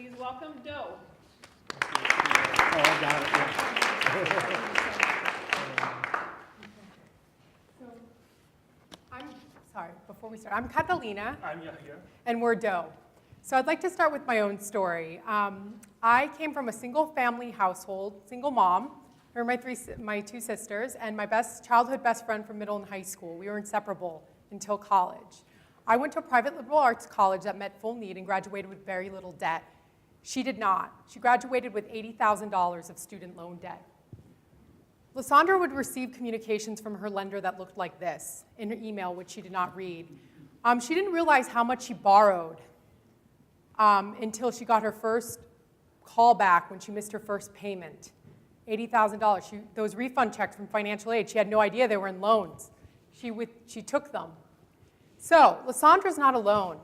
Please welcome Doe. Oh, I got it. Before we start, I'm Catalina, I'm Yahya. and we're Doe. So I'd like to start with my own story. I came from a single-family household, single mom. Here are my two sisters, and my childhood best friend from middle and high school. We were inseparable until college. I went to a private liberal arts college that met full need and graduated with very little debt. She did not. She graduated with $80,000 of student loan debt. Lysandra would receive communications from her lender that looked like this in her email, which she did not read. She didn't realize how much she borrowed until she got her first call back when she missed her first payment, $80,000. Those refund checks from financial aid, she had no idea they were in loans. She took them. So Lysandra's not alone.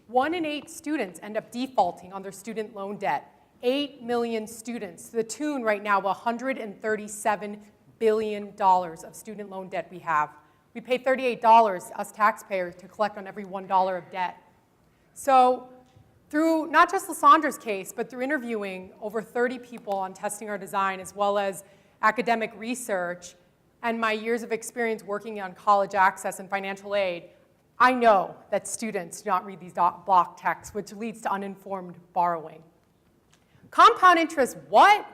1 in 8 students end up defaulting on their student loan debt. 8 million students, to the tune right now of $137 billion of student loan debt we have. We pay $38, us taxpayers, to collect on every $1 of debt. So through not just Lysandra's case, but through interviewing over 30 people on testing our design, as well as academic research, and my years of experience working on college access and financial aid, I know that students do not read these block texts, which leads to uninformed borrowing. Compound interest, what?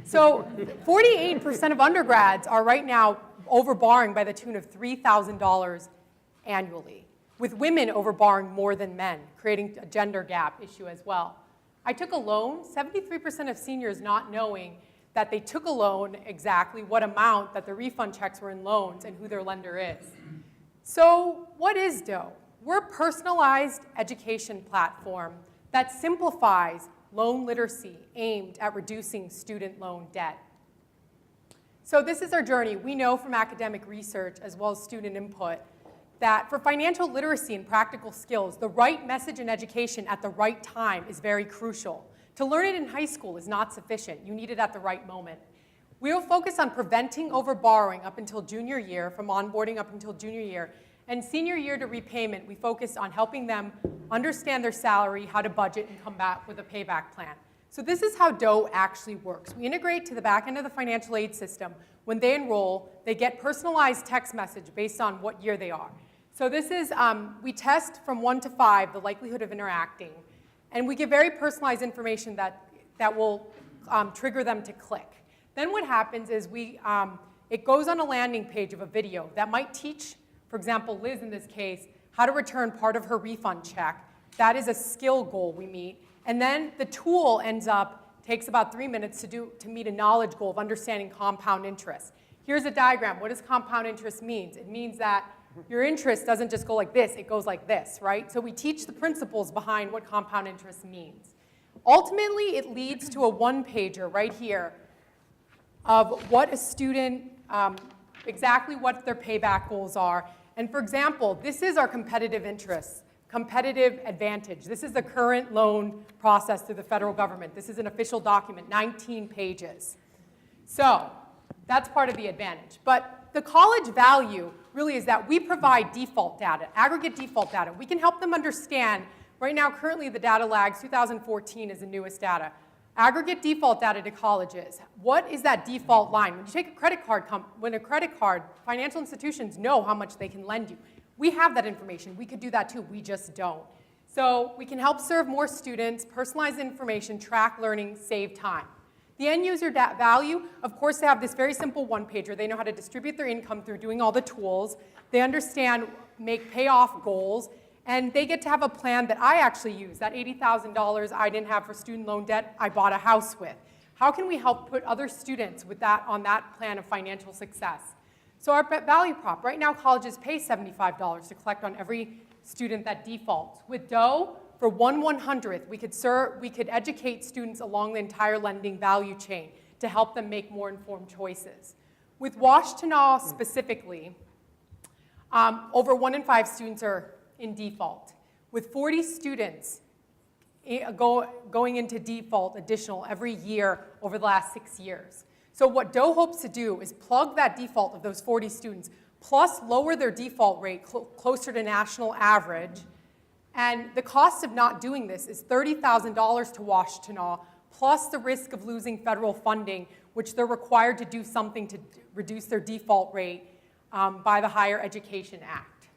So 48% of undergrads are right now overborrowing by the tune of $3,000 annually, with women overborrowing more than men, creating a gender gap issue as well. I took a loan, 73% of seniors not knowing that they took a loan, exactly what amount, that the refund checks were in loans, and who their lender is. So what is Doe? We're a personalized education platform that simplifies loan literacy aimed at reducing student loan debt. So this is our journey. We know from academic research as well as student input that for financial literacy and practical skills, the right message in education at the right time is very crucial. To learn it in high school is not sufficient. You need it at the right moment. We will focus on preventing overborrowing up until junior year, from onboarding up until junior year. And senior year to repayment, we focus on helping them understand their salary, how to budget, and come back with a payback plan. So this is how Doe actually works. We integrate to the back end of the financial aid system. When they enroll, they get personalized text message based on what year they are. So this is, we test from 1 to 5 the likelihood of interacting. And we give very personalized information that will trigger them to click. Then what happens is it goes on a landing page of a video that might teach, for example, Liz in this case, how to return part of her refund check. That is a skill goal we meet. And then the tool takes about 3 minutes to meet a knowledge goal of understanding compound interest. Here's a diagram. What does compound interest mean? It means that your interest doesn't just go like this, it goes like this, right? So we teach the principles behind what compound interest means. Ultimately, it leads to a one-pager right here of what a student, exactly what their payback goals are. And for example, this is our competitive interest, competitive advantage. This is the current loan process through the federal government. This is an official document, 19 pages. So that's part of the advantage. But the college value really is that we provide default data, aggregate default data. We can help them understand, right now currently the data lags, 2014 is the newest data. Aggregate default data to colleges. What is that default line? When you take a credit card, financial institutions know how much they can lend you. We have that information. We could do that too. We just don't. So we can help serve more students, personalize information, track learning, save time. The end user value, of course, they have this very simple one-pager. They know how to distribute their income through doing all the tools. They understand, make payoff goals. And they get to have a plan that I actually use. That $80,000 I didn't have for student loan debt, I bought a house with. How can we help put other students on that plan of financial success? So our value prop, right now colleges pay $75 to collect on every student that defaults. With Doe, for 1/100th, we could educate students along the entire lending value chain to help them make more informed choices. With Washtenaw specifically, over 1 in 5 students are in default, with 40 students going into default additional every year over the last 6 years. So what Doe hopes to do is plug that default of those 40 students, plus lower their default rate closer to national average, And the cost of not doing this is $30,000 to Washtenaw, plus the risk of losing federal funding, which they're required to do something to reduce their default rate by the Higher Education Act.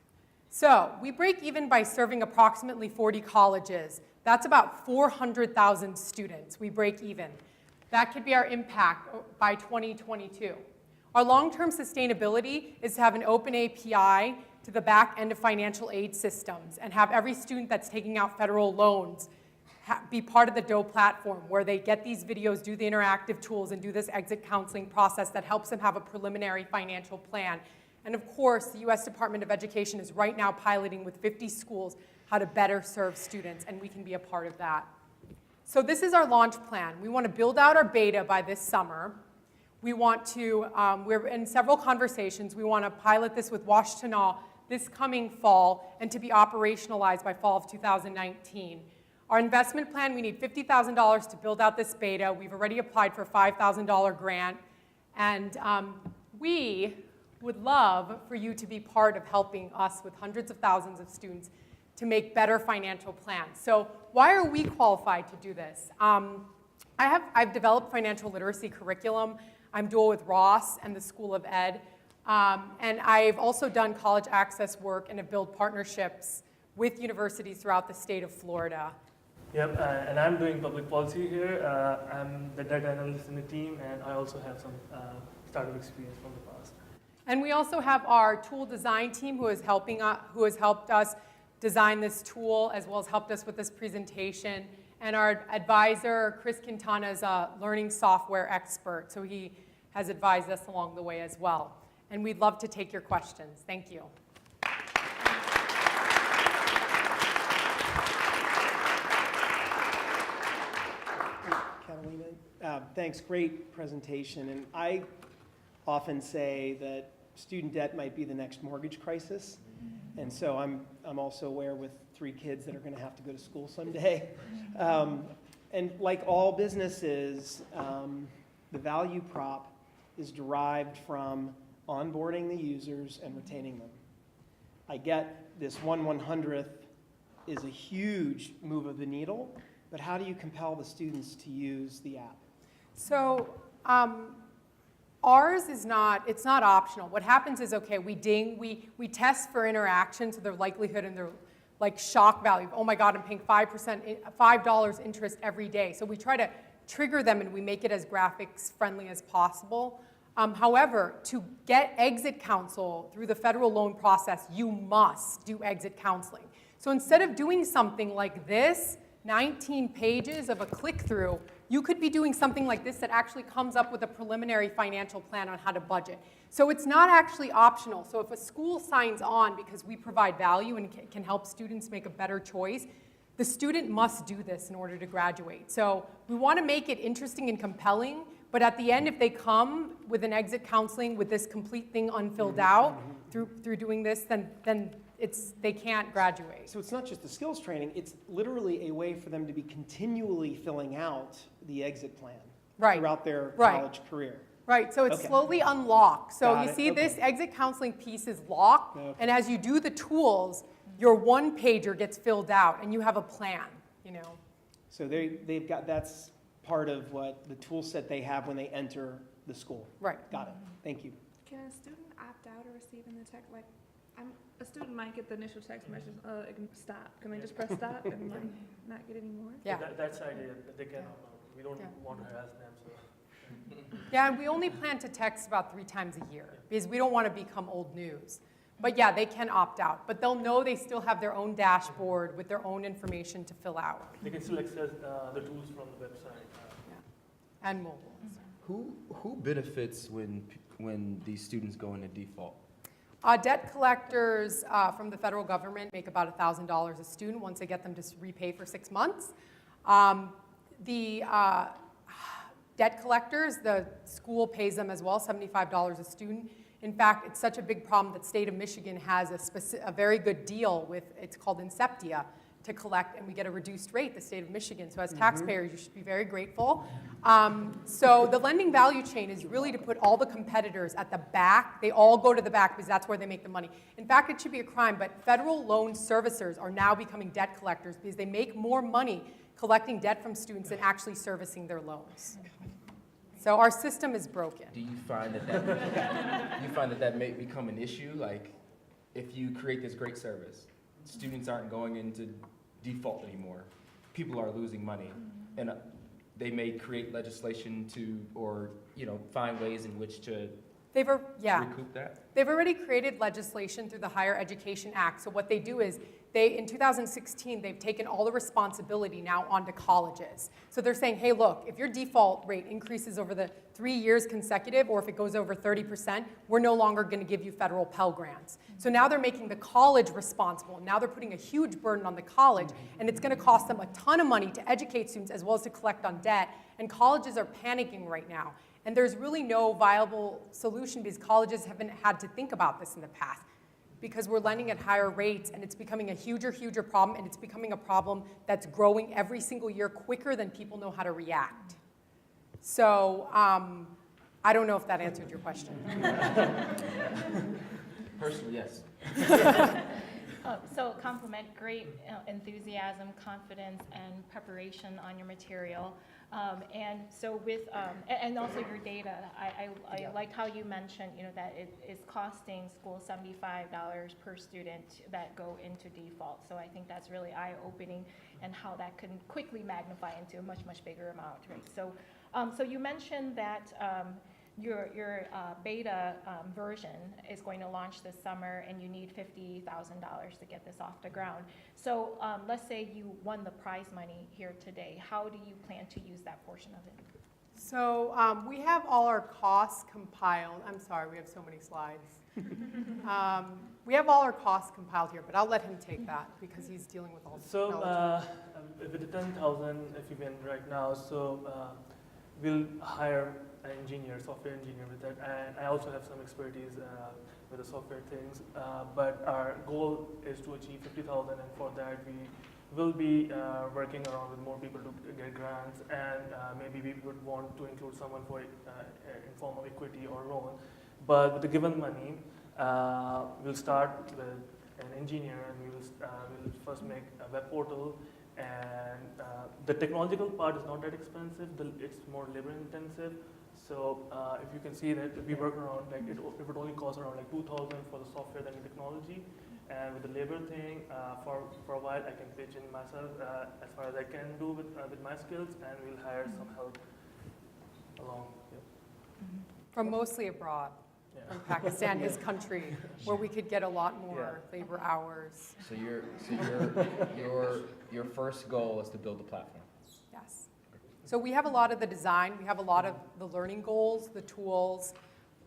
So we break even by serving approximately 40 colleges. That's about 400,000 students we break even. That could be our impact by 2022. Our long-term sustainability is to have an open API to the back end of financial aid systems and have every student that's taking out federal loans be part of the DOE platform, where they get these videos, do the interactive tools, and do this exit counseling process that helps them have a preliminary financial plan. And of course, the U.S. Department of Education is right now piloting with 50 schools how to better serve students, and we can be a part of that. So this is our launch plan. We want to build out our beta by this summer. We want to, we're in several conversations. We want to pilot this with Washtenaw this coming fall and to be operationalized by fall of 2019. Our investment plan, we need $50,000 to build out this beta. We've already applied for a $5,000 grant. And we would love for you to be part of helping us with hundreds of thousands of students to make better financial plans. So why are we qualified to do this? I've developed financial literacy curriculum. I'm dual with Ross and the School of Ed. And I've also done college access work and have built partnerships with universities throughout the state of Florida. Yep, and I'm doing public policy here. I'm the data analyst in the team, and I also have some startup experience from the past. And we also have our tool design team who has helped us design this tool, as well as helped us with this presentation. And our advisor, Chris Quintana, is a learning software expert, so he has advised us along the way as well. And we'd love to take your questions. Thank you. Catalina, thanks, great presentation. And I often say that student debt might be the next mortgage crisis. And so I'm also aware with 3 kids that are going to have to go to school someday. And like all businesses, the value prop is derived from onboarding the users and retaining them. I get this 1/100th is a huge move of the needle, but how do you compel the students to use the app? So ours is not, it's not optional. What happens is, okay, we test for interaction, so their likelihood and their like shock value. Oh my God, I'm paying $5 interest every day. So we try to trigger them and we make it as graphics friendly as possible. However, to get exit counsel through the federal loan process, you must do exit counseling. So instead of doing something like this, 19 pages of a click-through, you could be doing something like this that actually comes up with a preliminary financial plan on how to budget. So it's not actually optional. So if a school signs on because we provide value and can help students make a better choice, the student must do this in order to graduate. So we want to make it interesting and compelling, but at the end, if they come with an exit counseling with this complete thing unfilled out through doing this, then they can't graduate. So it's not just the skills training, it's literally a way for them to be continually filling out the exit plan throughout their college career. Right, so it's slowly unlocked. So Got you it. see Okay. this exit counseling piece is locked, and as you do the tools, your one-pager gets filled out, and you have a plan, you know. So they've got, that's part of what the tool set they have when they enter the school. Right. Got it. Thank you. Can a student opt out of receiving the text? Like, a student might get the initial text message, stop. Can they just press stop and like not get any more? Yeah. That's the idea, that they can opt out. We don't want to harass them, so. Yeah, and we only plan to text about 3 times a year because we don't want to become old news. But yeah, they can opt out, but they'll know they still have their own dashboard with their own information to fill out. They can still access the tools from the website. And mobile. Who benefits when these students go into default? Debt collectors from the federal government make about $1,000 a student once they get them to repay for 6 months. The debt collectors, the school pays them as well, $75 a student. In fact, it's such a big problem that state of Michigan has a very good deal with, it's called Inceptia, to collect, and we get a reduced rate, the state of Michigan. So as taxpayers, you should be very grateful. So the lending value chain is really to put all the competitors at the back. They all go to the back because that's where they make the money. In fact, it should be a crime, but federal loan servicers are now becoming debt collectors because they make more money collecting debt from students than actually servicing their loans. So our system is broken. Do you find that may become an issue? Like, if you create this great service, students aren't going into default anymore. People are losing money, and they may create legislation to, or find ways in which to recoup that. They've already created legislation through the Higher Education Act. So what they do is, in 2016, they've taken all the responsibility now onto colleges. So they're saying, hey, look, if your default rate increases over the 3 years consecutive, or if it goes over 30%, we're no longer going to give you federal Pell Grants. So now they're making the college responsible. Now they're putting a huge burden on the college, and it's going to cost them a ton of money to educate students as well as to collect on debt. And colleges are panicking right now. And there's really no viable solution because colleges haven't had to think about this in the past, because we're lending at higher rates, and it's becoming a huger problem, and it's becoming a problem that's growing every single year quicker than people know how to react. So I don't know if that answered your question. Personally, yes. So compliment, great enthusiasm, confidence, and preparation on your material. And so with, and also your data, I liked how you mentioned, that it is costing schools $75 per student that go into default. So I think that's really eye-opening, and how that can quickly magnify into a much, much bigger amount, right? So, so you mentioned that your beta version is going to launch this summer, and you need $50,000 to get this off the ground. So let's say you won the prize money here today. How do you plan to use that portion of it? So we have all our costs compiled. I'm sorry, we have so many slides. We have all our costs compiled here, but I'll let him take that because he's dealing with all the technology. So with the 10,000, if you win right now, so we'll hire an engineer, software engineer with that, and I also have some expertise with the software things, but our goal is to achieve 50,000, and for that we will be working around with more people to get grants, and maybe we would want to include someone for informal equity or loan. But with the given money, we'll start with an engineer, and we'll first make a web portal. And the technological part is not that expensive, it's more labor intensive. So if you can see that we work around, like it would only cost around like 2,000 for the software and technology. And with the labor thing, for a while I can pitch in myself as far as I can do with my skills, and we'll hire some help along. Yep. From mostly abroad, from Pakistan, his country, where we could get a lot more labor hours. So your first goal is to build a platform. Yes. So we have a lot of the design, we have a lot of the learning goals, the tools.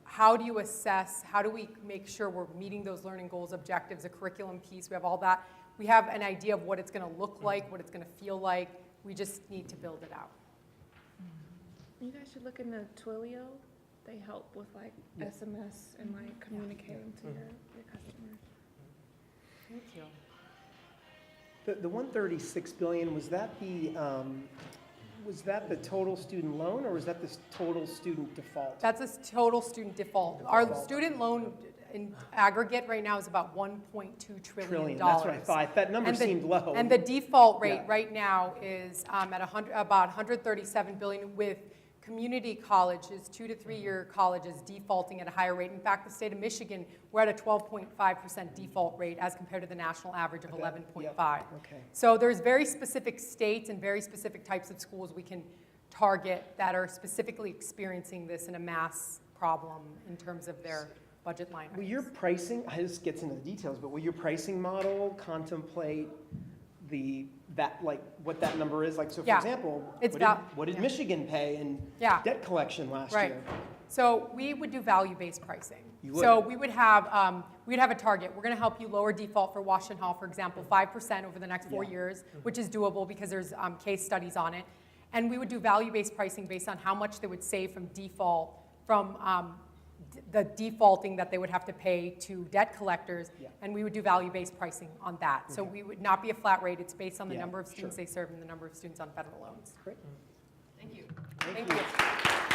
How do you assess, how do we make sure we're meeting those learning goals, objectives, a curriculum piece, we have all that. We have an idea of what it's going to look like, what it's going to feel like. We just need to build it out. You guys should look into Twilio. They help with like SMS and like communicating to your customers. Thank you. The 136 billion, was that the total student loan, or was that the total student default? That's a total student default. Our student loan in aggregate right now is about $1.2 trillion. That's what I thought. That number seemed low. And the default rate right now is at about 137 billion, with community colleges, 2 to 3 year colleges defaulting at a higher rate. In fact, the state of Michigan, we're at a 12.5% default rate as compared to the national average of 11.5. Okay. So there's very specific states and very specific types of schools we can target that are specifically experiencing this in a mass problem in terms of their budget line Will your pricing, this gets into the details, but will your pricing model contemplate what that number is? Like, so for example, what did Michigan pay in debt collection last year? So we would do value-based pricing. You would? So we would have a target. We're going to help you lower default for Washington Hall, for example, 5% over the next 4 years, which is doable because there's case studies on it. And we would do value-based pricing based on how much they would save from default, from the defaulting that they would have to pay to debt collectors, Yeah. and we would do value-based pricing on that. So Okay. we would not be a flat rate, it's based on the Yeah, number of students sure. they serve and the number of students on federal loans. Great. Thank you. Thank Thank you.